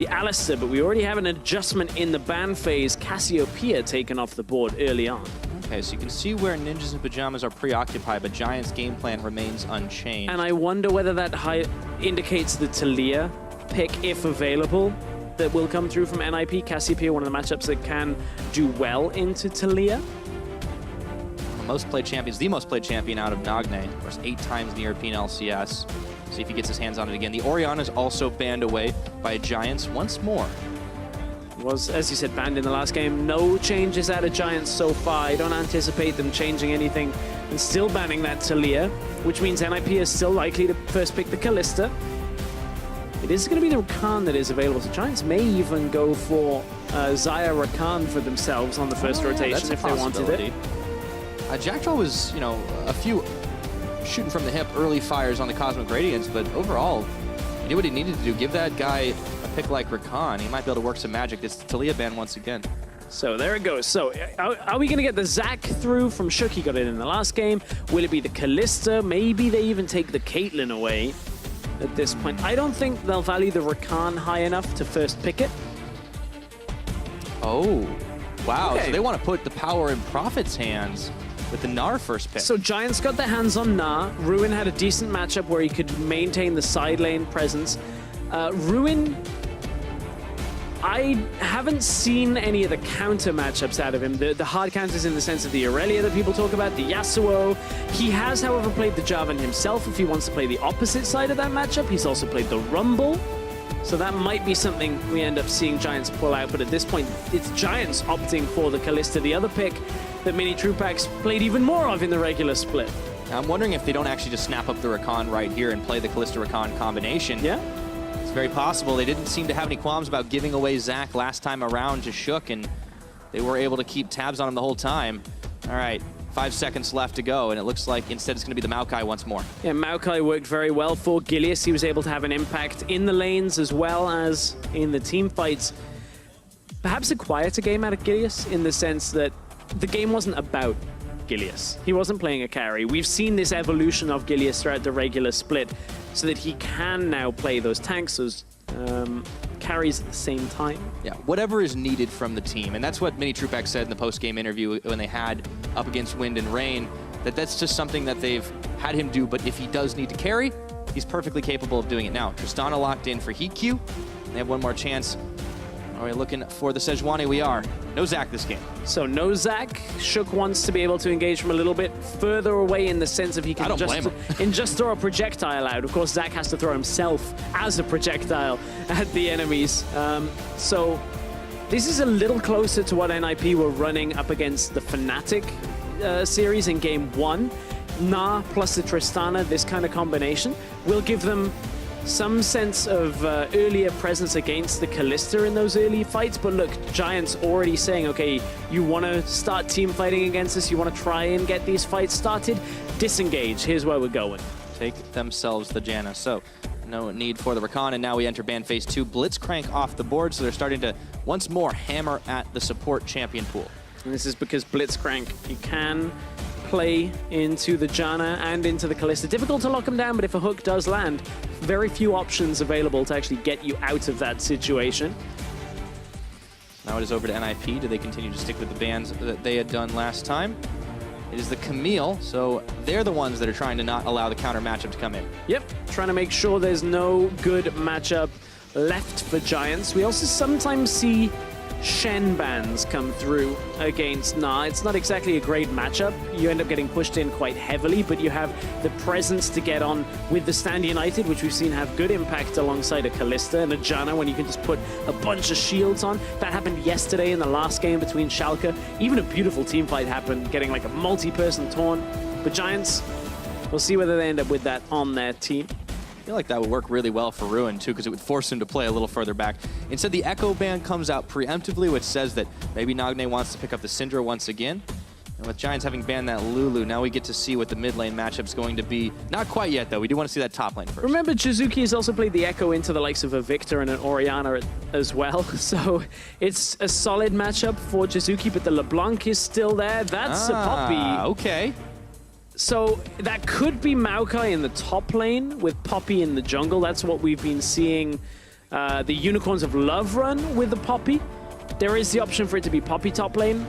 the Alistair, but we already have an adjustment in the ban phase. Cassiopeia taken off the board early on. Okay, so you can see where Ninjas and Pyjamas are preoccupied, but Giants' game plan remains unchanged. And I wonder whether that indicates the Talia pick, if available, that will come through from NIP. Cassiopeia, one of the matchups that can do well into Talia. Most played champions, the most played champion out of Nagne. Of course, 8 times in the European LCS. See if he gets his hands on it again. The Orianna is also banned away by Giants once more. Was, as you said, banned in the last game. No changes out of Giants so far. I don't anticipate them changing anything and still banning that Talia, which means NIP is still likely to first pick the Kalista. It is going to be the Rakan that is available, so Giants may even go for Xayah Rakan for themselves on the first rotation if they wanted it. Jackdaw was, a few shooting from the hip early fires on the Cosmic Radiance, but overall, he did what he needed to do. Give that guy a pick like Rakan. He might be able to work some magic. It's the Talia ban once again. So there it goes. So are we going to get the Zac through from Shook? He got it in the last game. Will it be the Kalista? Maybe they even take the Caitlyn away at this point. I don't think they'll value the Rakan high enough to first pick it. Oh, wow. Okay. So they want to put the power in Prophet's hands with the Gnar first pick. So Giants got their hands on Gnar. Ruin had a decent matchup where he could maintain the side lane presence. Ruin, I haven't seen any of the counter matchups out of him. The hard counters in the sense of the Aurelia that people talk about, the Yasuo. He has, however, played the Jarvan himself if he wants to play the opposite side of that matchup. He's also played the Rumble. So that might be something we end up seeing Giants pull out. But at this point, it's Giants opting for the Kalista, the other pick that Mini Trupax played even more of in the regular split. I'm wondering if they don't actually just snap up the Rakan right here and play the Kalista-Rakan combination. Yeah. It's very possible. They didn't seem to have any qualms about giving away Zac last time around to Shook, and they were able to keep tabs on him the whole time. All right, 5 seconds left to go, and it looks like instead it's going to be the Maokai once more. Yeah, Maokai worked very well for Gilius. He was able to have an impact in the lanes as well as in the team fights. Perhaps a quieter game out of Gilius in the sense that the game wasn't about Gilius. He wasn't playing a carry. We've seen this evolution of Gilius throughout the regular split so that he can now play those tanks, those carries at the same time. Yeah, whatever is needed from the team. And that's what Mini Trupax said in the post-game interview when they had up against Wind and Rain, that's just something that they've had him do, but if he does need to carry, he's perfectly capable of doing it. Now, Tristana locked in for Heat Q. They have one more chance. Are we looking for the Sejuani? We are. No Zac this game. So no Zac. Shook wants to be able to engage from a little bit further away in the sense of he can just throw a projectile out. Of course, Zac has to throw himself as a projectile at the enemies. So this is a little closer to what NIP were running up against the Fnatic series in game 1. Gnar plus the Tristana, this kind of combination, will give them some sense of earlier presence against the Kalista in those early fights. But look, Giants already saying, okay, you want to start team fighting against us, you want to try and get these fights started, disengage. Here's where we're going. Take themselves the Janna. So no need for the Rakan, and now we enter ban phase 2. Blitzcrank off the board, so they're starting to once more hammer at the support champion pool. And this is because Blitzcrank, you can play into the Janna and into the Kalista. Difficult to lock him down, but if a hook does land, very few options available to actually get you out of that situation. Now it is over to NIP. Do they continue to stick with the bans that they had done last time? It is the Camille, so they're the ones that are trying to not allow the counter matchup to come in. Yep, trying to make sure there's no good matchup left for Giants. We also sometimes see Shen bans come through against Gnar. It's not exactly a great matchup. You end up getting pushed in quite heavily, but you have the presence to get on with the Stand United, which we've seen have good impact alongside a Kalista and a Janna when you can just put a bunch of shields on. That happened yesterday in the last game between Schalke. Even a beautiful team fight happened, getting like a multi-person taunt. But Giants, we'll see whether they end up with that on their team. I feel like that would work really well for Ruin, too, because it would force him to play a little further back. Instead, the Echo ban comes out preemptively, which says that maybe Nagne wants to pick up the Syndra once again. And with Giants having banned that Lulu, now we get to see what the mid lane matchup's going to be. Not quite yet, though. We do want to see that top lane first. Remember, Jizuki has also played the Echo into the likes of a Victor and an Orianna as well. So it's a solid matchup for Jizuki, but the LeBlanc is still there. That's a Poppy. Okay. So that could be Maokai in the top lane with Poppy in the jungle. That's what we've been seeing the Unicorns of Love run with the Poppy. There is the option for it to be Poppy top lane.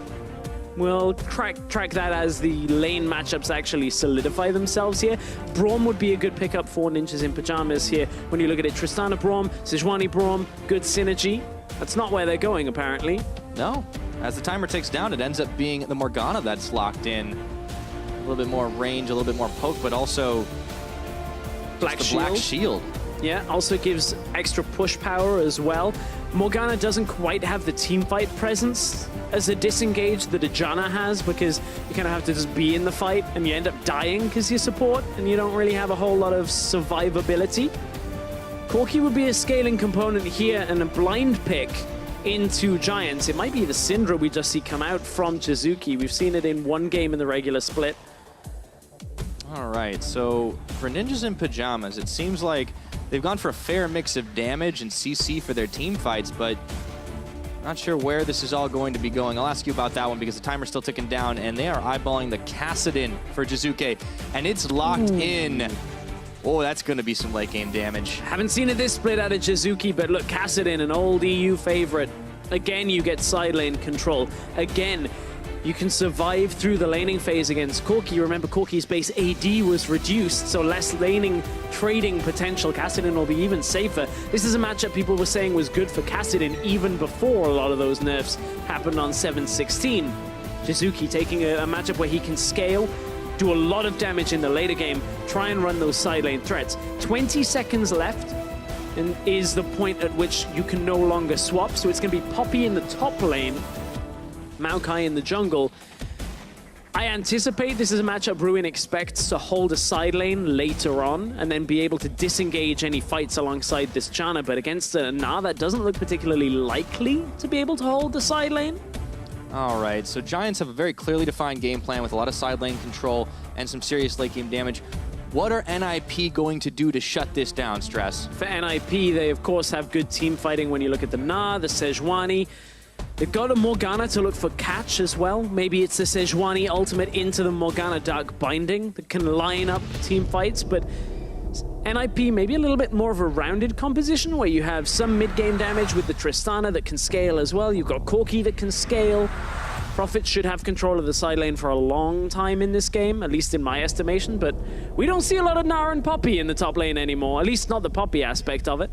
We'll track that as the lane matchups actually solidify themselves here. Braum would be a good pickup for Ninjas in Pyjamas here. When you look at it, Tristana Braum, Sejuani Braum, good synergy. That's not where they're going, apparently. No. As the timer ticks down, it ends up being the Morgana that's locked in. A little bit more range, a little bit more poke, but also Black Shield. Yeah, also gives extra push power as well. Morgana doesn't quite have the teamfight presence as a disengage that a Janna has, because you kind of have to just be in the fight and you end up dying because you support and you don't really have a whole lot of survivability. Corki would be a scaling component here and a blind pick into Giants. It might be the Syndra we just see come out from Jizuki. We've seen it in one game in the regular split. All right, so for Ninjas in Pyjamas, it seems like they've gone for a fair mix of damage and CC for their team fights, but not sure where this is all going to be going. I'll ask you about that one because the timer's still ticking down, and they are eyeballing the Kassadin for Jizuke, and it's locked in. Oh, that's going to be some late game damage. Haven't seen it this split out of Jizuki, but look, Kassadin, an old EU favorite. Again, you get side lane control. Again, you can survive through the laning phase against Corki. Remember, Corki's base AD was reduced, so less laning trading potential. Kassadin will be even safer. This is a matchup people were saying was good for Kassadin even before a lot of those nerfs happened on 7.16. Jizuki taking a matchup where he can scale, do a lot of damage in the later game, try and run those side lane threats. 20 seconds left and is the point at which you can no longer swap, so it's going to be Poppy in the top lane, Maokai in the jungle. I anticipate this is a matchup Ruin expects to hold a side lane later on and then be able to disengage any fights alongside this Janna, but against a Na, that doesn't look particularly likely to be able to hold the side lane. All right, so Giants have a very clearly defined game plan with a lot of side lane control and some serious late game damage. What are NIP going to do to shut this down, Stress? For NIP, they of course have good team fighting when you look at the Na, the Sejuani. They've got a Morgana to look for catch as well. Maybe it's the Sejuani ultimate into the Morgana Dark Binding that can line up team fights, but NIP maybe a little bit more of a rounded composition where you have some mid-game damage with the Tristana that can scale as well. You've got Corki that can scale. Prophet should have control of the side lane for a long time in this game, at least in my estimation, but we don't see a lot of Nara and Poppy in the top lane anymore, at least not the Poppy aspect of it.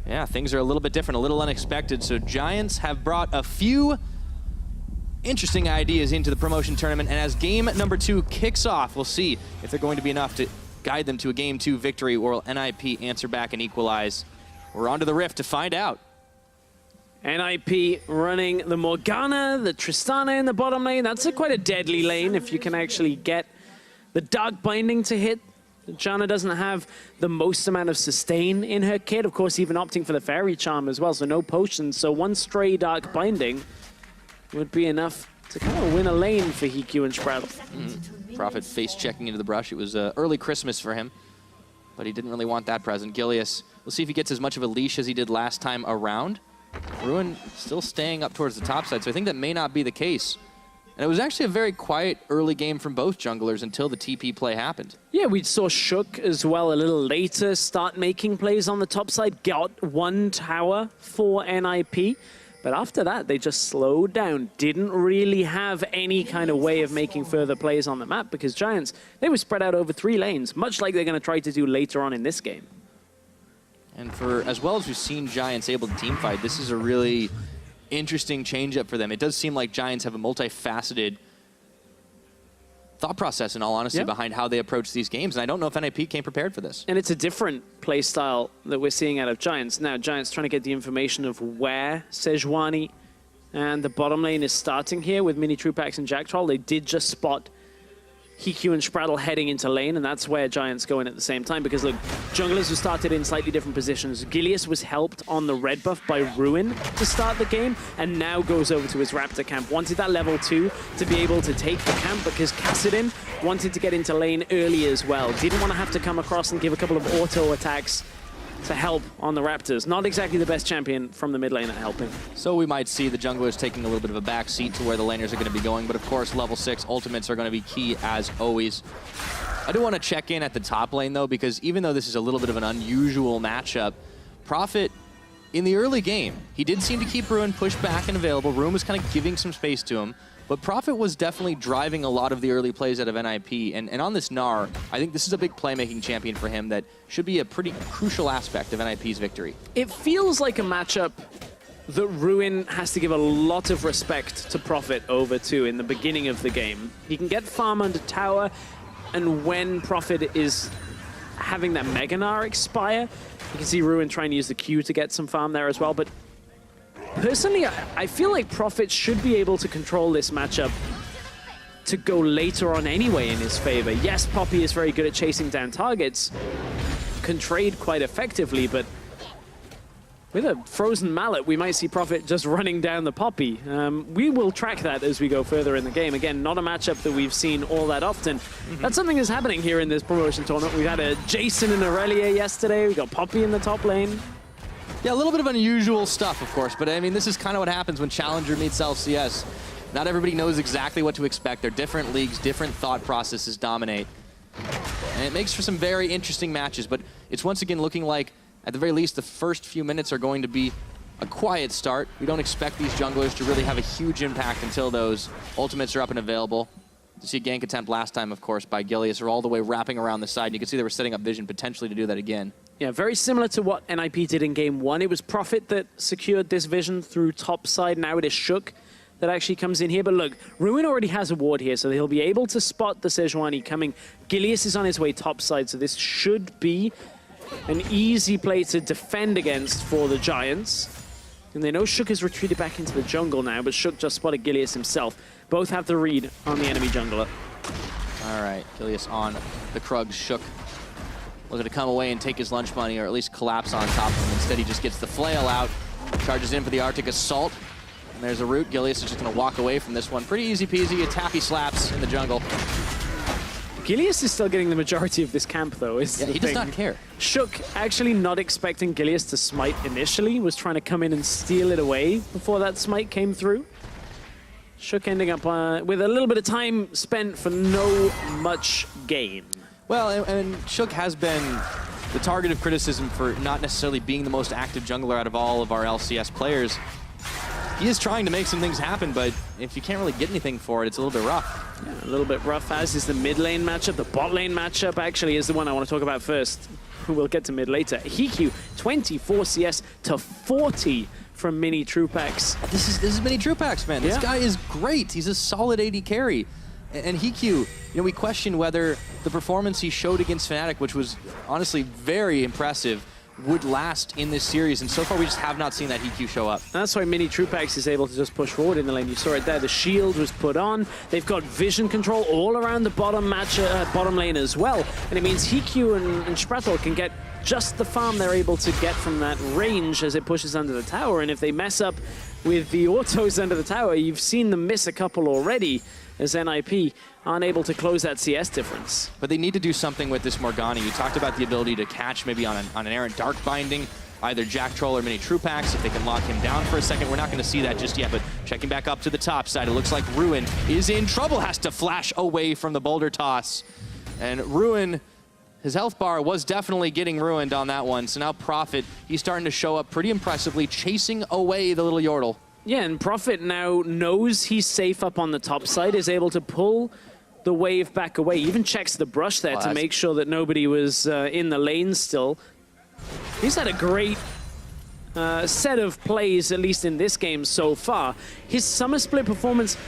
Yeah, things are a little bit different, a little unexpected. So Giants have brought a few interesting ideas into the promotion tournament, and as game number 2 kicks off, we'll see if they're going to be enough to guide them to a game 2 victory, or will NIP answer back and equalize? We're on to the Rift to find out. NIP running the Morgana, the Tristana in the bottom lane. That's quite a deadly lane if you can actually get the Dark Binding to hit. Janna doesn't have the most amount of sustain in her kit. Of course, even opting for the Fairy Charm as well, so no potions. So one stray Dark Binding would be enough to kind of win a lane for Hikyu and Spraddle. Prophet face checking into the brush. It was early Christmas for him, but he didn't really want that present. Gilius, we'll see if he gets as much of a leash as he did last time around. Ruin still staying up towards the top side, so I think that may not be the case. And it was actually a very quiet early game from both junglers until the TP play happened. Yeah, we saw Shook as well a little later start making plays on the top side, got one tower for NIP. But after that, they just slowed down, didn't really have any kind of way of making further plays on the map because Giants, they were spread out over 3 lanes, much like they're going to try to do later on in this game. And for as well as we've seen Giants able to teamfight, this is a really interesting change-up for them. It does seem like Giants have a multifaceted thought process, in all honesty, behind how they approach these games. And I don't know if NIP came prepared for this. And it's a different play style that we're seeing out of Giants. Now, Giants trying to get the information of where Sejuani and the bottom lane is starting here with Mini Trupax and Jack Troll. They did just spot Hikyu and Spraddle heading into lane, and that's where Giants go in at the same time, because look, junglers who started in slightly different positions. Gilius was helped on the red buff by Ruin to start the game, and now goes over to his Raptor camp. Wanted that level 2 to be able to take the camp, because Kassadin wanted to get into lane early as well. Didn't want to have to come across and give a couple of auto attacks to help on the Raptors. Not exactly the best champion from the mid lane at helping. So we might see the junglers taking a little bit of a back seat to where the laners are going to be going, but of course level 6 ultimates are going to be key as always. I do want to check in at the top lane though, because even though this is a little bit of an unusual matchup, Prophet in the early game, he did seem to keep Ruin pushed back and available. Ruin was kind of giving some space to him. But Prophet was definitely driving a lot of the early plays out of NIP. And on this Gnar, I think this is a big playmaking champion for him that should be a pretty crucial aspect of NIP's victory. It feels like a matchup that Ruin has to give a lot of respect to Prophet over to in the beginning of the game. He can get farm under tower, and when Prophet is having that Mega Gnar expire, you can see Ruin trying to use the Q to get some farm there as well. But personally, I feel like Prophet should be able to control this matchup to go later on anyway in his favor. Yes, Poppy is very good at chasing down targets, can trade quite effectively, but with a frozen mallet, we might see Prophet just running down the Poppy. We will track that as we go further in the game. Again, not a matchup that we've seen all that often. That's something that's happening here in this promotion tournament. We had a Jason and a Relegation yesterday. We got Poppy in the top lane. Yeah, a little bit of unusual stuff, of course, but I mean, this is kind of what happens when Challenger meets LCS. Not everybody knows exactly what to expect. They're different leagues, different thought processes dominate. And it makes for some very interesting matches, but it's once again looking like, at the very least, the first few minutes are going to be a quiet start. We don't expect these junglers to really have a huge impact until those ultimates are up and available. You see a gank attempt last time, of course, by Gilius, or all the way wrapping around the side. You can see they were setting up Vision potentially to do that again. Yeah, very similar to what NIP did in game one. It was Prophet that secured this Vision through top side. Now it is Shook that actually comes in here. But look, Ruin already has a ward here, so he'll be able to spot the Sejuani coming. Gilius is on his way top side, so this should be an easy play to defend against for the Giants. And they know Shook has retreated back into the jungle now, but Shook just spotted Gilius himself. Both have the read on the enemy jungler. All right, Gilius on the Krug. Shook looking to come away and take his lunch money, or at least collapse on top of him. Instead, he just gets the flail out, charges in for the Arctic Assault. And there's a root. Gilius is just going to walk away from this one. Pretty easy peasy. A tappy slaps in the jungle. Gilius is still getting the majority of this camp, though. Yeah, he does not care. Shook, actually not expecting Gilius to smite initially, was trying to come in and steal it away before that smite came through. Shook ending up with a little bit of time spent for no much gain. Well, and Shook has been the target of criticism for not necessarily being the most active jungler out of all of our LCS players. He is trying to make some things happen, but if you can't really get anything for it, it's a little bit rough. Yeah, a little bit rough, as is the mid lane matchup. The bot lane matchup actually is the one I want to talk about first. We'll get to mid later. Hiku, 24 CS to 40 from Mini Trupax. This is Mini Trupax, man. This guy is great. He's a solid AD carry. And Hiku, you know, we question whether the performance he showed against Fnatic, which was honestly very impressive, would last in this series, and so far we just have not seen that Hiku show up. That's why Mini Trupax is able to just push forward in the lane. You saw it there. The shield was put on. They've got vision control all around the bottom lane as well, and it means Hiku and Spratel can get just the farm they're able to get from that range as it pushes under the tower. And if they mess up with the autos under the tower, you've seen them miss a couple already, as NIP aren't able to close that CS difference. But they need to do something with this Morgana. You talked about the ability to catch maybe on an errant dark binding, either Jack Troll or Mini Trupax, if they can lock him down for a second. We're not going to see that just yet, but checking back up to the top side, it looks like Ruin is in trouble, has to flash away from the boulder toss. And Ruin, his health bar was definitely getting ruined on that one, so now Prophet, he's starting to show up pretty impressively, chasing away the little Yordle. Yeah, and Prophet now knows he's safe up on the top side, is able to pull the wave back away, even checks the brush there to make sure that nobody was in the lane still. He's had a great set of plays, at least in this game so far. His Summer Split performance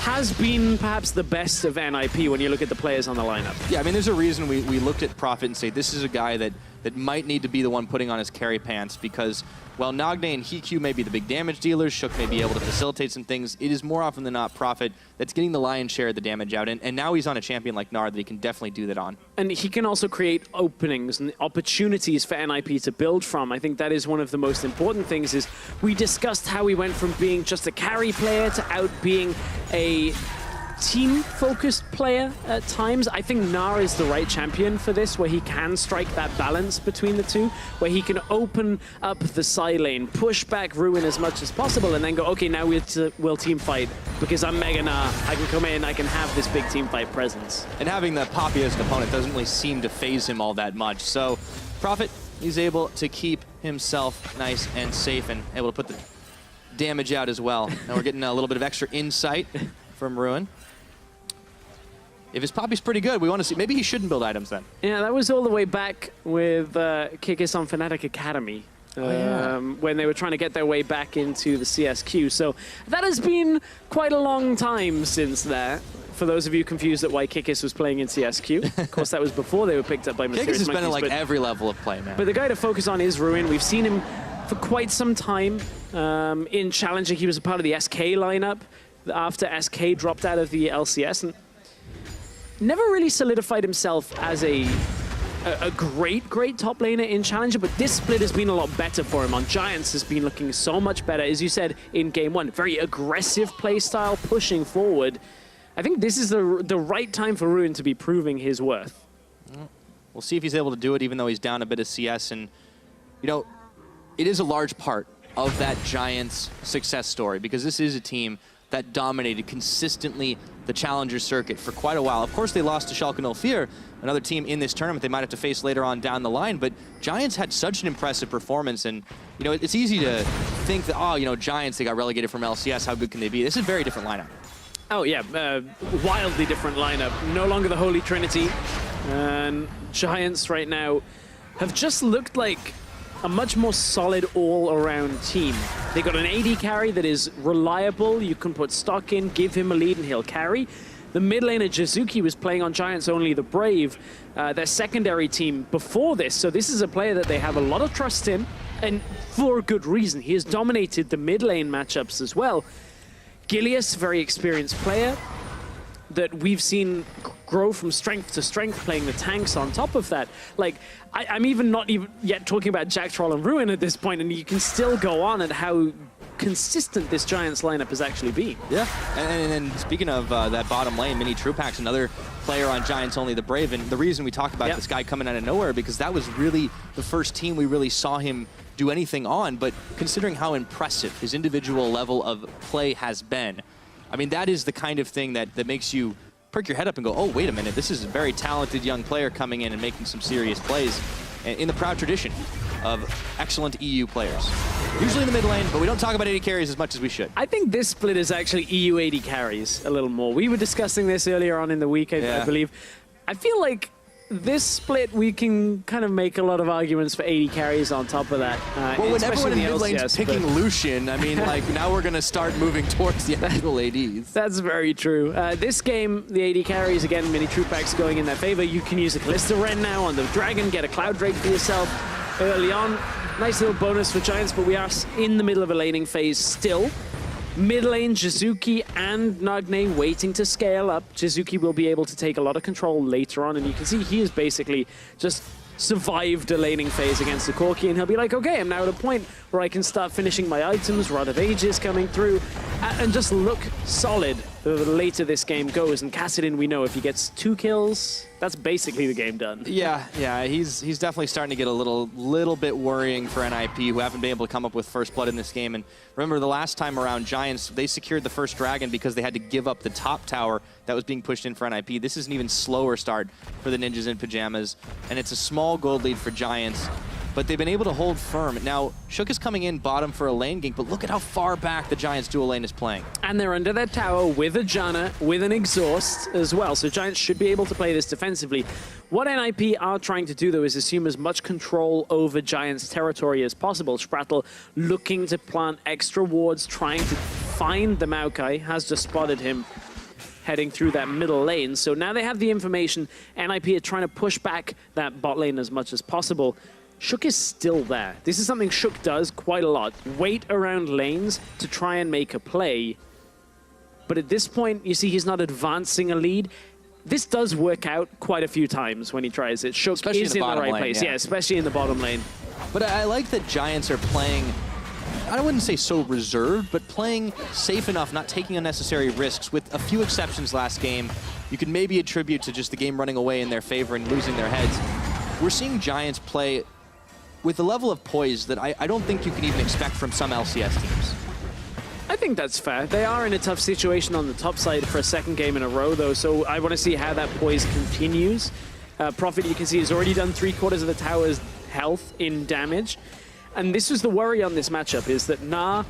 has been perhaps the best of NIP when you look at the players on the lineup. Yeah, I mean, there's a reason we looked at Prophet and say this is a guy that might need to be the one putting on his carry pants, because while Nagne and Hiku may be the big damage dealers, Shook may be able to facilitate some things, it is more often than not Prophet that's getting the lion's share of the damage out, and now he's on a champion like Gnar that he can definitely do that on. And he can also create openings and opportunities for NIP to build from. I think that is one of the most important things. Is we discussed how he went from being just a carry player to out being a team-focused player at times. I think Gnar is the right champion for this, where he can strike that balance between the two, where he can open up the side lane, push back Ruin as much as possible, and then go, okay, now we'll team fight, because I'm Mega Gnar. I can come in, I can have this big team fight presence. And having the Poppy as an opponent doesn't really seem to phase him all that much. So Prophet, he's able to keep himself nice and safe and able to put the damage out as well. Now we're getting a little bit of extra insight from Ruin. If his poppy's pretty good, we want to see. Maybe he shouldn't build items then. Yeah, that was all the way back with Kikis on Fnatic Academy. When they were trying to get their way back into the CSQ. So that has been quite a long time since that. For those of you confused at why Kikis was playing in CSQ. Of course, that was before they were picked up by Mysterious Kikis has Monkeys, been at like every level of play, man. But the guy to focus on is Ruin. We've seen him for quite some time. In Challenger, he was a part of the SK lineup after SK dropped out of the LCS. And never really solidified himself as a great top laner in Challenger, but this split has been a lot better for him. On Giants has been looking so much better. As you said in Game 1, very aggressive playstyle, pushing forward. I think this is the right time for Ruin to be proving his worth. We'll see if he's able to do it, even though he's down a bit of CS. And, you know, it is a large part of that Giants success story, because this is a team that dominated consistently the Challenger circuit for quite a while. Of course, they lost to Schalke 04, another team in this tournament they might have to face later on down the line, but Giants had such an impressive performance, and you know, it's easy to think that, oh, you know, Giants, they got relegated from LCS, how good can they be? This is a very different lineup. Oh yeah, wildly different lineup. No longer the Holy Trinity. And Giants right now have just looked like a much more solid all-around team. They got an AD carry that is reliable. You can put stock in, give him a lead, and he'll carry. The mid laner, Jizuki, was playing on Giants only the Brave, their secondary team before this. So this is a player that they have a lot of trust in, and for good reason. He has dominated the mid lane matchups as well. Gilius, very experienced player that we've seen grow from strength to strength, playing the tanks on top of that. Like, I'm not even yet talking about Jack Troll and Ruin at this point, and you can still go on at how consistent this Giants lineup has actually been. Yeah, and speaking of that bottom lane, Mini Trupax, another player on Giants only the Brave, and the reason we talk about this guy coming out of nowhere, because that was really the first team we really saw him do anything on, but considering how impressive his individual level of play has been, I mean, that is the kind of thing that makes you perk your head up and go, oh, wait a minute, this is a very talented young player coming in and making some serious plays in the proud tradition of excellent EU players. Usually in the mid lane, but we don't talk about AD carries as much as we should. I think this split is actually EU AD carries a little more. We were discussing this earlier on in the week, I believe. I feel like this split, we can kind of make a lot of arguments for AD carries on top of that. Well, when everyone in mid lane's picking Lucian, I mean, like, now we're going to start moving towards the actual ADs. That's very true. This game, the AD carries, again, Mini Trupax going in their favor. You can use a Callista Wren now on the Dragon, get a Cloud Drake for yourself early on. Nice little bonus for Giants, but we are in the middle of a laning phase still. Mid lane, Jizuki and Nagne waiting to scale up. Jizuki will be able to take a lot of control later on, and you can see he has basically just survived a laning phase against the Corki, and he'll be like, okay, I'm now at a point where I can start finishing my items, Rod of Ages coming through, and just look solid the later this game goes. And Kassadin, we know if he gets 2 kills, that's basically the game done. Yeah, he's definitely starting to get a little bit worrying for NIP, who haven't been able to come up with first blood in this game. And remember, the last time around, Giants, they secured the first dragon because they had to give up the top tower that was being pushed in for NIP. This is an even slower start for the Ninjas in Pyjamas, and it's a small gold lead for Giants, but they've been able to hold firm. Now, Shook is coming in bottom for a lane gank, but look at how far back the Giants dual lane is playing. And they're under their tower with a Janna, with an exhaust as well, so Giants should be able to play this defensively. What NIP are trying to do, though, is assume as much control over Giants' territory as possible. Sprattle looking to plant extra wards, trying to find the Maokai, has just spotted him heading through that middle lane. So now they have the information. NIP are trying to push back that bot lane as much as possible. Shook is still there. This is something Shook does quite a lot. Wait around lanes to try and make a play. But at this point, you see he's not advancing a lead. This does work out quite a few times when he tries it. Shook is in the right place. Yeah, especially in the bottom lane. But I like that Giants are playing, I wouldn't say so reserved, but playing safe enough, not taking unnecessary risks. With a few exceptions last game, you could maybe attribute to just the game running away in their favor and losing their heads. We're seeing Giants play with a level of poise that I don't think you can even expect from some LCS teams. I think that's fair. They are in a tough situation on the top side for a second game in a row, though, so I want to see how that poise continues. Prophet, you can see, has already done 3/4 of the towers health in damage. And this was the worry on this matchup, is that Na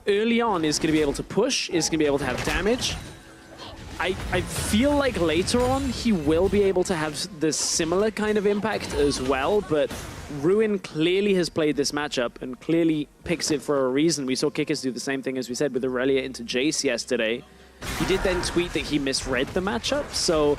early on is going to be able to push, is going to be able to have damage. I feel like later on he will be able to have the similar kind of impact as well, but Ruin clearly has played this matchup and clearly picks it for a reason. We saw Kickers do the same thing, as we said, with Aurelia into Jace yesterday. He did then tweet that he misread the matchup, so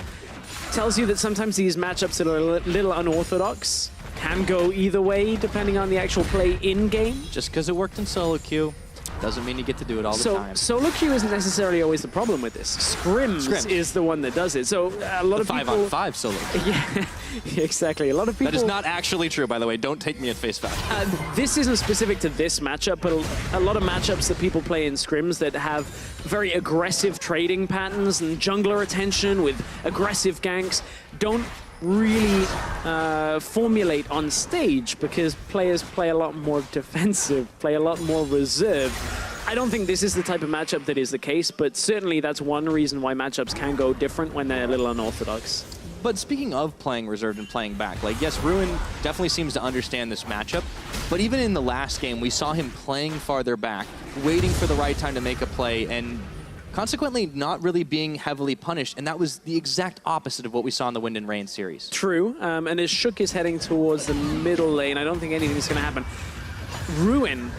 tells you that sometimes these matchups that are a little unorthodox can go either way depending on the actual play in-game. Just because it worked in solo queue doesn't mean you get to do it all the time. Solo queue isn't necessarily always the problem with this. Scrims is the one that does it. So a lot of people... 5-on-5 solo queue. Yeah, exactly. A lot of people... That is not actually true, by the way. Don't take me at face value. This isn't specific to this matchup, but a lot of matchups that people play in scrims that have very aggressive trading patterns and jungler attention with aggressive ganks don't really formulate on stage because players play a lot more defensive, play a lot more reserved. I don't think this is the type of matchup that is the case, but certainly that's one reason why matchups can go different when they're a little unorthodox. But speaking of playing reserved and playing back, like, yes, Ruin definitely seems to understand this matchup, but even in the last game, we saw him playing farther back, waiting for the right time to make a play, and consequently not really being heavily punished, and that was the exact opposite of what we saw in the Wind and Rain series. True, and as Shook is heading towards the middle lane, I don't think anything's going to happen. Ruin,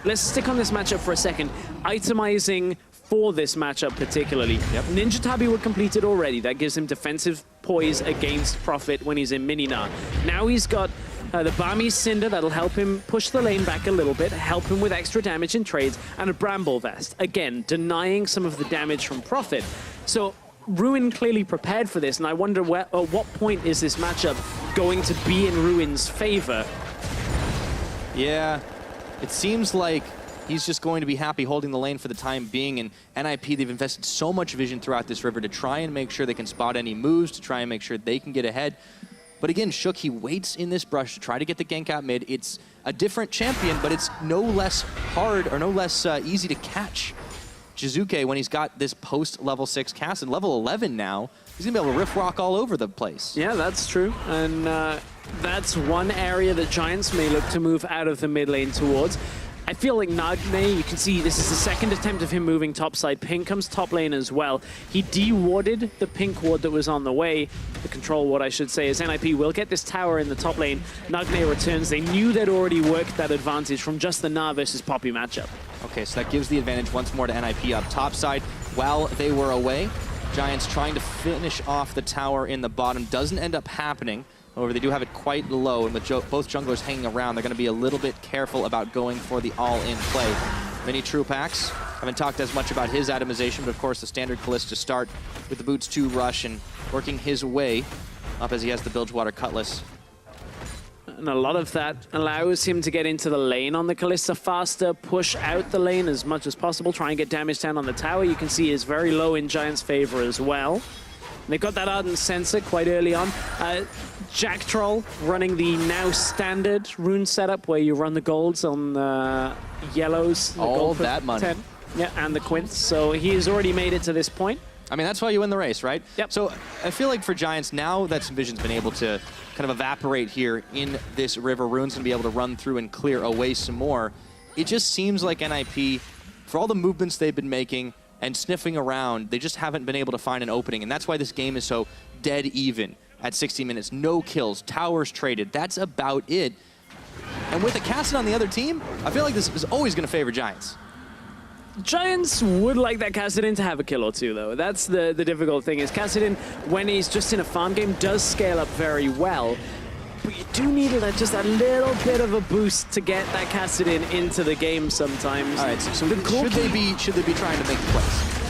let's stick on this matchup for a second, itemizing for this matchup particularly. Yep. Ninja Tabi would complete it already. That gives him defensive poise against Prophet when he's in Mini-Na. Now he's got the Barmy's Cinder that'll help him push the lane back a little bit, help him with extra damage in trades, and a Bramble Vest. Again, denying some of the damage from Prophet. So Ruin clearly prepared for this, and I wonder at what point is this matchup going to be in Ruin's favor? Yeah, it seems like he's just going to be happy holding the lane for the time being, and NIP, they've invested so much vision throughout this river to try and make sure they can spot any moves, to try and make sure they can get ahead. But again, Shook, he waits in this brush to try to get the gank out mid. It's a different champion, but it's no less hard or no less easy to catch Jizuke when he's got this post-level 6 cast. And level 11 now, he's going to be able to riff rock all over the place. Yeah, that's true. And that's one area that Giants may look to move out of the mid lane towards. I feel like Nagne, you can see this is the second attempt of him moving topside. Pink comes top lane as well. He de-warded the pink ward that was on the way. The control ward, I should say, as NIP will get this tower in the top lane. Nagne returns. They knew they'd already worked that advantage from just the Na versus Poppy matchup. Okay, so that gives the advantage once more to NIP up topside. While they were away, Giants trying to finish off the tower in the bottom. Doesn't end up happening. However, they do have it quite low, and with both junglers hanging around, they're going to be a little bit careful about going for the all-in play. Mini Trupax, haven't talked as much about his atomization, but of course the standard Kalista start with the Boots 2 rush and working his way up as he has the Bilgewater Cutlass. And a lot of that allows him to get into the lane on the Kalista faster, push out the lane as much as possible, try and get damage down on the tower. You can see is very low in Giants' favor as well. They got that Ardent Sensor quite early on. Jack Troll running the now standard rune setup where you run the golds on the yellows. The all that money. 10. Yeah, and the quints. So he has already made it to this point. I mean, that's why you win the race, right? Yep. So I feel like for Giants, now that some vision's been able to kind of evaporate here in this river, Rune's going to be able to run through and clear away some more. It just seems like NIP, for all the movements they've been making, and sniffing around, they just haven't been able to find an opening. And that's why this game is so dead even at 60 minutes. No kills, towers traded. That's about it. And with a Kassadin on the other team, I feel like this is always going to favor Giants. Giants would like that Kassadin to have a kill or two, though. That's the difficult thing, is Kassadin, when he's just in a farm game, does scale up very well. But you do need just a little bit of a boost to get that Kassadin into the game sometimes. All right, so should they be trying to make the plays?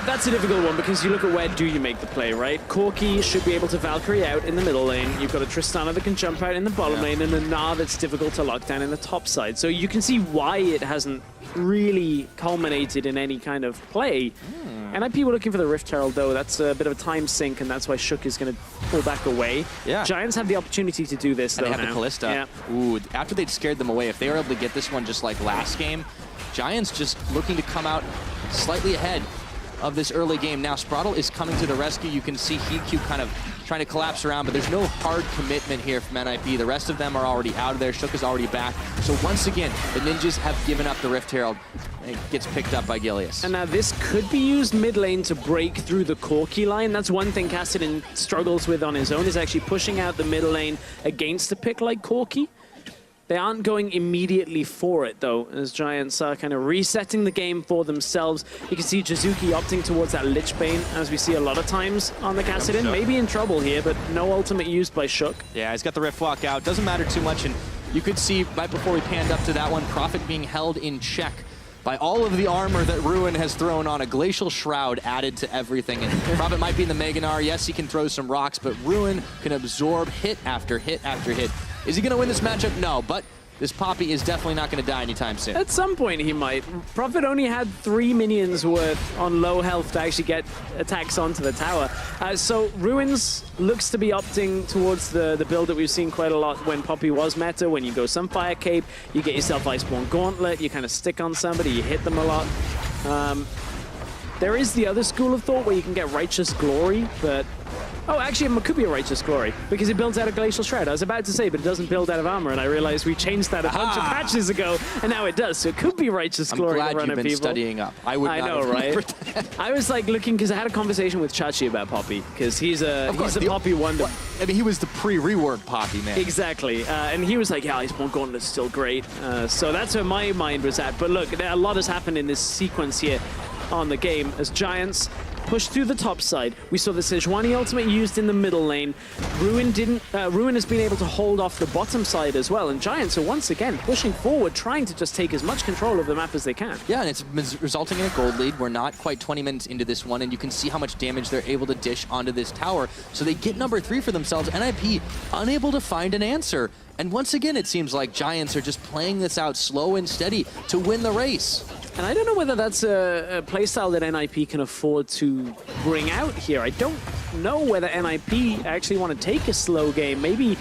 That's a difficult one because you look at where do you make the play, right? Corki should be able to Valkyrie out in the middle lane. You've got a Tristana that can jump out in the bottom lane and a Na that's difficult to lock down in the top side. So you can see why it hasn't really culminated in any kind of play. NIP were looking for the Rift Herald, though. That's a bit of a time sink, and that's why Shook is going to pull back away. Yeah. Giants have the opportunity to do this, though, and they have now. the Kalista. Yeah. Ooh, after they'd scared them away, if they were able to get this one just like last game, Giants just looking to come out slightly ahead of this early game. Now, Spraddle is coming to the rescue. You can see Heatcube kind of trying to collapse around, but there's no hard commitment here from NIP. The rest of them are already out of there. Shook is already back. So once again, the Ninjas have given up the Rift Herald, and it gets picked up by Gilius. And now this could be used mid lane to break through the Corki line. That's one thing Kassadin struggles with on his own, is actually pushing out the middle lane against a pick like Corki. They aren't going immediately for it, though, as Giants are kind of resetting the game for themselves. You can see Jizuki opting towards that Lich Bane, as we see a lot of times on the Kassadin. Maybe in trouble here, but no ultimate used by Shook. Yeah, he's got the Rift Walk out. Doesn't matter too much, and you could see right before we panned up to that one, Prophet being held in check by all of the armor that Ruin has thrown on. A Glacial Shroud added to everything. And Prophet might be in the Meganar. Yes, he can throw some rocks, but Ruin can absorb hit after hit after hit. Is he going to win this matchup? No, but this Poppy is definitely not going to die anytime soon. At some point he might. Prophet only had 3 minions worth on low health to actually get attacks onto the tower. So Ruins looks to be opting towards the build that we've seen quite a lot when Poppy was meta. When you go Sunfire Cape, you get yourself Iceborne Gauntlet, you kind of stick on somebody, you hit them a lot. There is the other school of thought where you can get Righteous Glory, but... Oh, actually, it could be a Righteous Glory, because it builds out of Glacial Shroud. I was about to say, but it doesn't build out of armor, and I realized we changed that a bunch of patches ago, and now it does. So it could be Righteous Glory. I'm glad you've been studying up. I know, right? I was like looking, because I had a conversation with Chachi about Poppy, because he's the Poppy wonder. I mean, he was the pre-rework Poppy, man. Exactly, and he was like, yeah, Iceborne Gauntlet's still great. So that's where my mind was at. But look, a lot has happened in this sequence here on the game as Giants push through the top side. We saw the Sejuani ultimate used in the middle lane. Ruin has been able to hold off the bottom side as well, and Giants are once again pushing forward, trying to just take as much control of the map as they can. Yeah, and it's resulting in a gold lead. We're not quite 20 minutes into this one, and you can see how much damage they're able to dish onto this tower. So they get number 3 for themselves. NIP unable to find an answer. And once again, it seems like Giants are just playing this out slow and steady to win the race. And I don't know whether that's a playstyle that NIP can afford to bring out here. I don't know whether NIP actually want to take a slow game. Maybe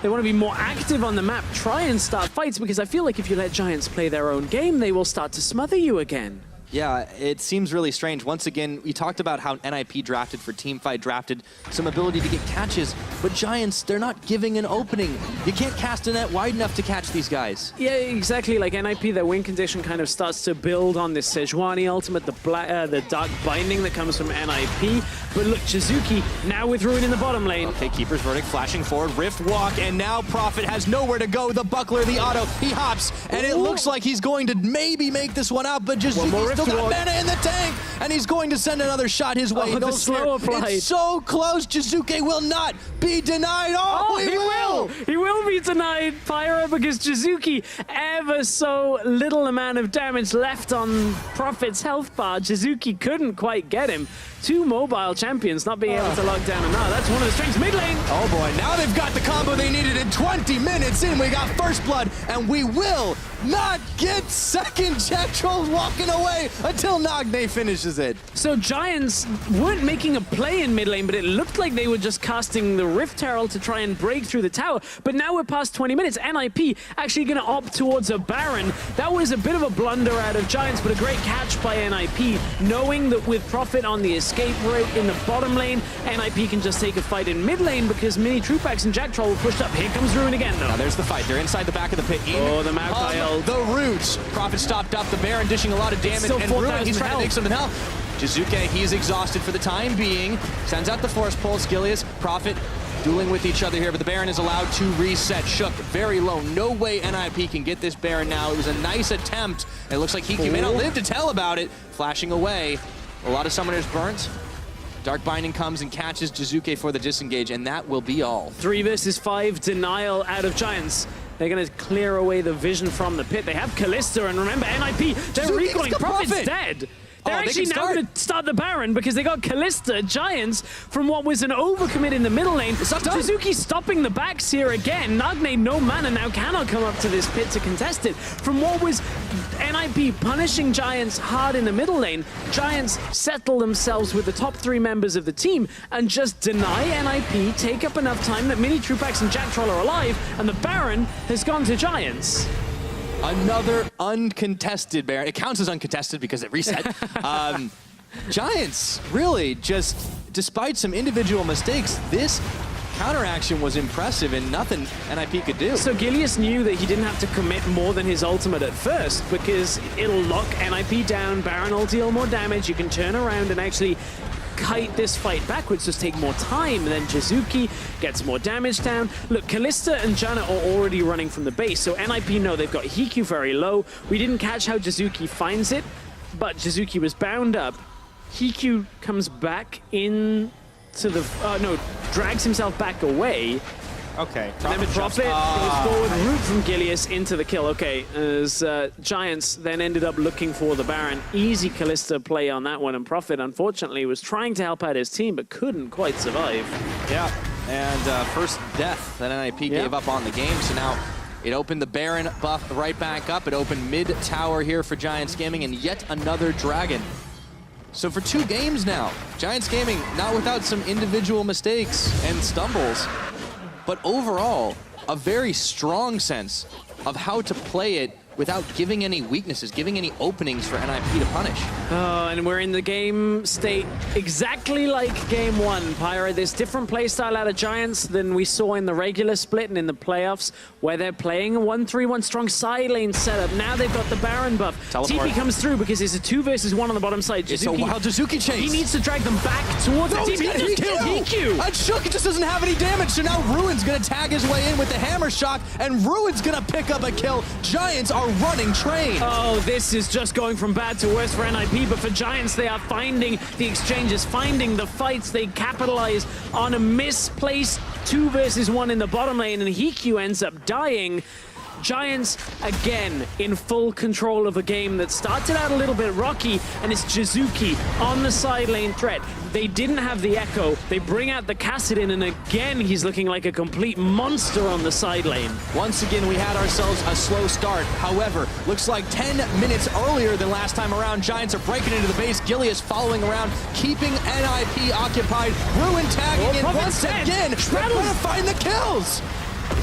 they want to be more active on the map, try and start fights, because I feel like if you let Giants play their own game, they will start to smother you again. Yeah, it seems really strange. Once again, we talked about how NIP drafted for Teamfight, drafted some ability to get catches, but Giants, they're not giving an opening. You can't cast a net wide enough to catch these guys. Yeah, exactly. Like NIP, their win condition kind of starts to build on this Sejuani ultimate, the Dark Binding that comes from NIP. But look, Jizuki now with Ruin in the bottom lane. Okay, Keeper's Verdict flashing forward, Rift Walk, and now Prophet has nowhere to go. The Buckler, the auto, he hops, and it looks like he's going to maybe make this one out, but Jizuki still got mana in the tank, and he's going to send another shot his way. The slow apply. It's so close. Jizuki will not be denied. Oh, he will! He will be denied, Pyra, because Jizuki, ever so little amount of damage left on Prophet's health bar. Jizuki couldn't quite get him. 2 mobile champions not being able to lock down a Gnar. That's one of the strengths. Mid lane. Oh boy, now they've got the combo they needed in 20 minutes in. We got first blood, and we will not get second. Jack Troll's walking away until Nagne finishes it. So Giants weren't making a play in mid lane, but it looked like they were just casting the Rift Herald to try and break through the tower. But now we're past 20 minutes. NIP actually going to opt towards a Baron. That was a bit of a blunder out of Giants, but a great catch by NIP, knowing that with Prophet on the escape route in the bottom lane, NIP can just take a fight in mid lane because Mini Trupax and Jack Troll were pushed up. Here comes Ruin again, though. Now there's the fight. They're inside the back of the pit. The Maokai ult. The roots. Prophet stopped up the Baron, dishing a lot of damage, and Ruin, he's trying to make something help. Jizuki, he's exhausted for the time being. Sends out the Force Pulse. Gilius, Prophet dueling with each other here, but the Baron is allowed to reset. Shook very low. No way NIP can get this Baron now. It was a nice attempt. It looks like he may not live to tell about it. Flashing away. A lot of summoners burnt. Dark Binding comes and catches Jizuki for the disengage, and that will be all. 3 versus 5 denial out of Giants. They're going to clear away the vision from the pit. They have Callista, and remember, NIP, they're recoiling. Prophet's dead. They're actually now going to start the Baron because they got Callista. Giants, from what was an overcommit in the middle lane. Jizuki stopping the backs here again. Nagne, no mana, now cannot come up to this pit to contest it. From what was NIP punishing Giants hard in the middle lane, Giants settle themselves with the top 3 members of the team and just deny NIP, take up enough time that Mini Trupax and Jack Troll are alive, and the Baron has gone to Giants. Another uncontested Baron. It counts as uncontested because it reset. Giants really just despite some individual mistakes, this counteraction was impressive and nothing NIP could do. So Gilius knew that he didn't have to commit more than his ultimate at first because it'll lock NIP down, Baron will deal more damage, you can turn around and actually kite this fight backwards, just take more time, and then Jizuki gets more damage down. Look, Kalista and Janna are already running from the base, so NIP know they've got Hikyu very low. We didn't catch how Jizuki finds it, but Jizuki was bound up. Hikyu comes back in to the... drags himself back away. Okay. And then Prophet goes forward, root from Gilius into the kill. Okay, as Giants then ended up looking for the Baron. Easy Kalista play on that one, and Prophet, unfortunately, was trying to help out his team, but couldn't quite survive. Yeah, and first death that NIP gave up on the game, so now it opened the Baron buff right back up. It opened mid-tower here for Giants Gaming, and yet another Dragon. So for 2 games now, Giants Gaming not without some individual mistakes and stumbles, but overall, a very strong sense of how to play it without giving any weaknesses, giving any openings for NIP to punish. Oh, and we're in the game state exactly like game 1, Pyra. There's different playstyle out of Giants than we saw in the regular split and in the playoffs, where they're playing a 1-3-1 strong side lane setup. Now they've got the Baron buff. TP comes through because it's a 2 versus 1 on the bottom side. It's a wild Jizuki chase. He needs to drag them back towards the team. He just killed Hikyu. He just doesn't have any damage, so now Ruin's gonna tag his way in with the hammer shot, and Ruin's gonna pick up a kill. Giants are running train. Oh, this is just going from bad to worse for NIP, but for Giants, they are finding the exchanges, finding the fights. They capitalize on a misplaced 2 versus 1 in the bottom lane, and Hikyu ends up dying. Giants, again, in full control of a game that started out a little bit rocky, and it's Jizuki on the side lane threat. They didn't have the Echo. They bring out the Kassadin, and again, he's looking like a complete monster on the side lane. Once again, we had ourselves a slow start. However, looks like 10 minutes earlier than last time around, Giants are breaking into the base. Gilius following around, keeping NIP occupied. Ruin tagging in once again. They're going to find the kills.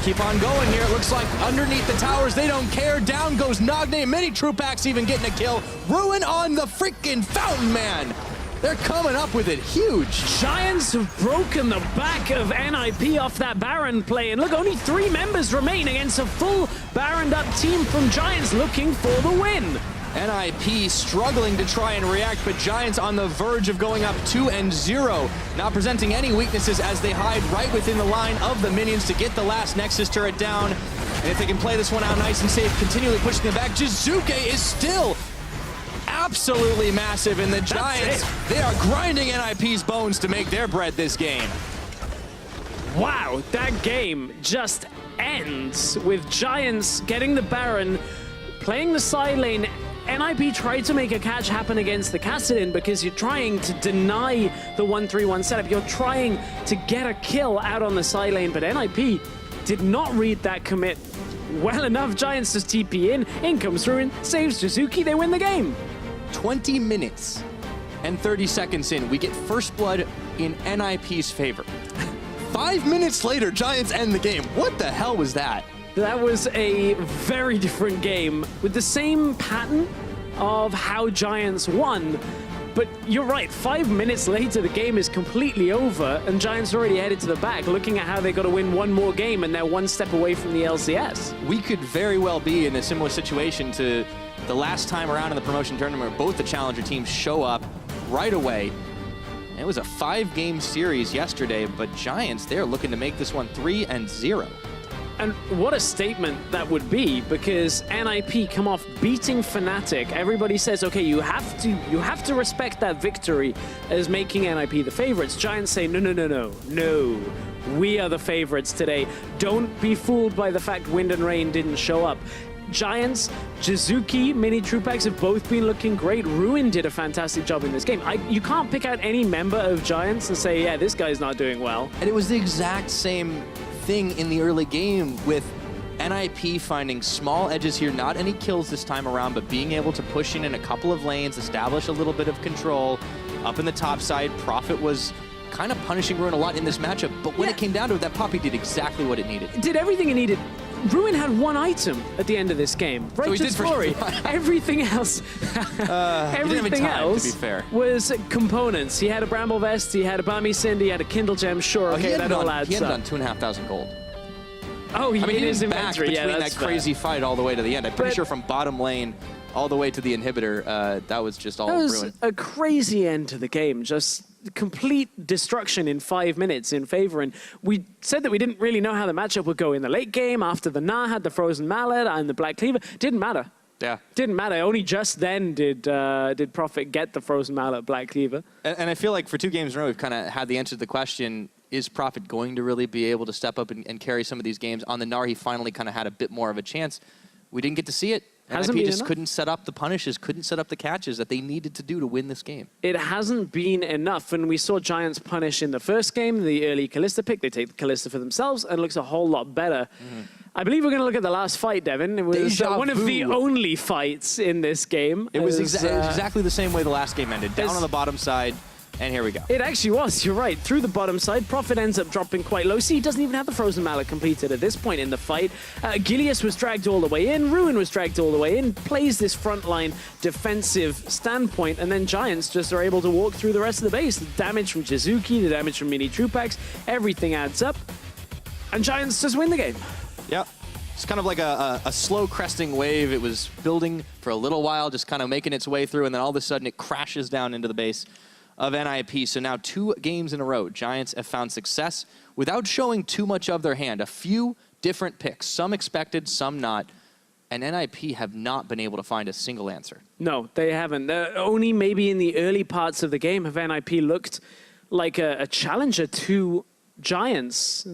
Keep on going here. It looks like underneath the towers, they don't care. Down goes Nagne. Many Trupacs even getting a kill. Ruin on the freaking Fountain Man. They're coming up with it huge. Giants have broken the back of NIP off that Baron play. And look, only 3 members remain against a full Baroned up team from Giants looking for the win. NIP struggling to try and react, but Giants on the verge of going up 2-0. Not presenting any weaknesses as they hide right within the line of the minions to get the last Nexus turret down. And if they can play this one out nice and safe, continually pushing them back, Jizuki is still absolutely massive, and the Giants, they are grinding NIP's bones to make their bread this game. Wow, that game just ends with Giants getting the Baron, playing the side lane. NIP tried to make a catch happen against the Kassadin because you're trying to deny the 1-3-1 setup. You're trying to get a kill out on the side lane, but NIP did not read that commit well enough. Giants just TP in. In comes Ruin, saves Jizuki, they win the game. 20 minutes and 30 seconds in, we get first blood in NIP's favor. 5 minutes later, Giants end the game. What the hell was that? That was a very different game with the same pattern of how Giants won. But you're right, 5 minutes later, the game is completely over, and Giants are already headed to the back, looking at how they got to win one more game, and they're 1 step away from the LCS. We could very well be in a similar situation to the last time around in the promotion tournament where both the challenger teams show up right away. It was a 5-game series yesterday, but Giants, they're looking to make this one 3-0. And what a statement that would be, because NIP come off beating Fnatic. Everybody says, okay, you have to respect that victory as making NIP the favorites. Giants say, no, we are the favorites today. Don't be fooled by the fact Wind and Rain didn't show up. Giants, Jizuki, Mini Trupacs have both been looking great. Ruin did a fantastic job in this game. You can't pick out any member of Giants and say, yeah, this guy's not doing well. And it was the exact same thing in the early game with NIP finding small edges here, not any kills this time around, but being able to push in a couple of lanes, establish a little bit of control. Up in the top side, Prophet was kind of punishing Ruin a lot in this matchup, but when it came down to it, that Poppy did exactly what it needed. It did everything it needed. Ruin had one item at the end of this game. Righteous Glory. Everything else, everything else to be fair. was components. He had a Bramble Vest, he had a Bami Cinder, he had a Kindle Gem. Sure, okay, that all adds up. He ended on 2,500 gold. Oh, I mean, he was back inventory. between Yeah, that crazy fight all the way to the end. I'm pretty sure from bottom lane all the way to the inhibitor, that was just all ruined. That was a crazy end to the game. Just complete destruction in 5 minutes in favor. And we said that we didn't really know how the matchup would go in the late game after the Na had the Frozen Mallet and the Black Cleaver. Didn't matter. Yeah. Didn't matter. Only just then did Prophet get the Frozen Mallet Black Cleaver. And I feel like for 2 games in a row, we've kind of had the answer to the question, is Prophet going to really be able to step up and carry some of these games? On the Gnar, he finally kind of had a bit more of a chance. We didn't get to see it. Hasn't NIP been just enough. couldn't set up the punishes, couldn't set up the catches that they needed to do to win this game. It hasn't been enough. And we saw Giants punish in the first game, the early Kalista pick. They take the Kalista for themselves and it looks a whole lot better. I believe we're going to look at the last fight, Devin. It was one of the only fights in this game. It was exactly the same way the last game ended. Down on the bottom side, and here we go. It actually was, you're right. Through the bottom side, Prophet ends up dropping quite low. See, he doesn't even have the Frozen Mallet completed at this point in the fight. Gilius was dragged all the way in. Ruin was dragged all the way in. Plays this frontline defensive standpoint, and then Giants just are able to walk through the rest of the base. The damage from Jizuki, the damage from Mini Trupax, everything adds up. And Giants just win the game. Yep. It's kind of like a slow cresting wave. It was building for a little while, just kind of making its way through, and then all of a sudden it crashes down into the base of NIP. So now 2 games in a row, Giants have found success without showing too much of their hand. A few different picks, some expected, some not. And NIP have not been able to find a single answer. No, they haven't. Only maybe in the early parts of the game have NIP looked like a challenger to Giants.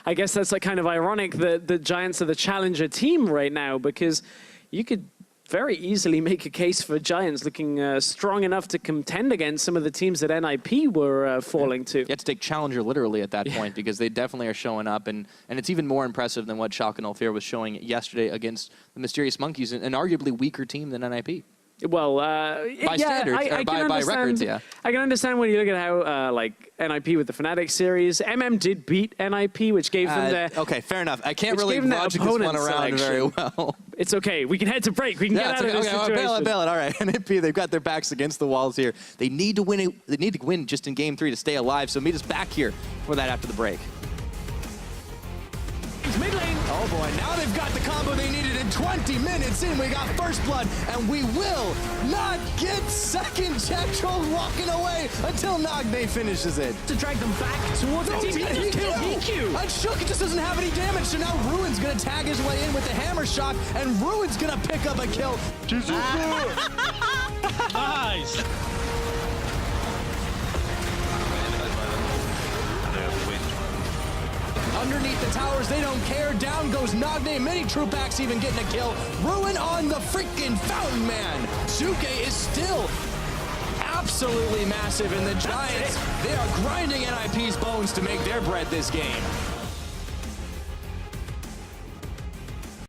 I guess that's like kind of ironic that the Giants are the challenger team right now, because you could very easily make a case for Giants looking strong enough to contend against some of the teams that NIP were falling to. You have to take challenger literally at that point, because they definitely are showing up, and it's even more impressive than what Schalke 04 was showing yesterday against the Mysterious Monkeys, an arguably weaker team than NIP. Well, by standards, or by records, yeah. I can understand when you look at how, like, NIP with the Fnatic series, did beat NIP, which gave them their... Okay, fair enough. I can't really logic this one around very well. It's okay. We can head to break. We can get out of this situation. Bail it. All right, NIP, they've got their backs against the walls here. They need to win it. They need to win just in Game 3 to stay alive, so meet us back here for that after the break. Mid lane. Oh boy, now they've got the combo they needed in 20 minutes in. We got first blood, and we will not get second. Jettroll walking away until Nagne finishes it. To drag them back towards the team. He killed EQ. Unshook just doesn't have any damage, so now Ruin's gonna tag his way in with the hammer shot, and Ruin's gonna pick up a kill. Nice. Underneath the towers, they don't care. Down goes Nagne. Mini Trupax even getting a kill. Ruin on the freaking Fountain Man. Zuke is still absolutely massive, and the Giants, they are grinding NIP's bones to make their bread this game.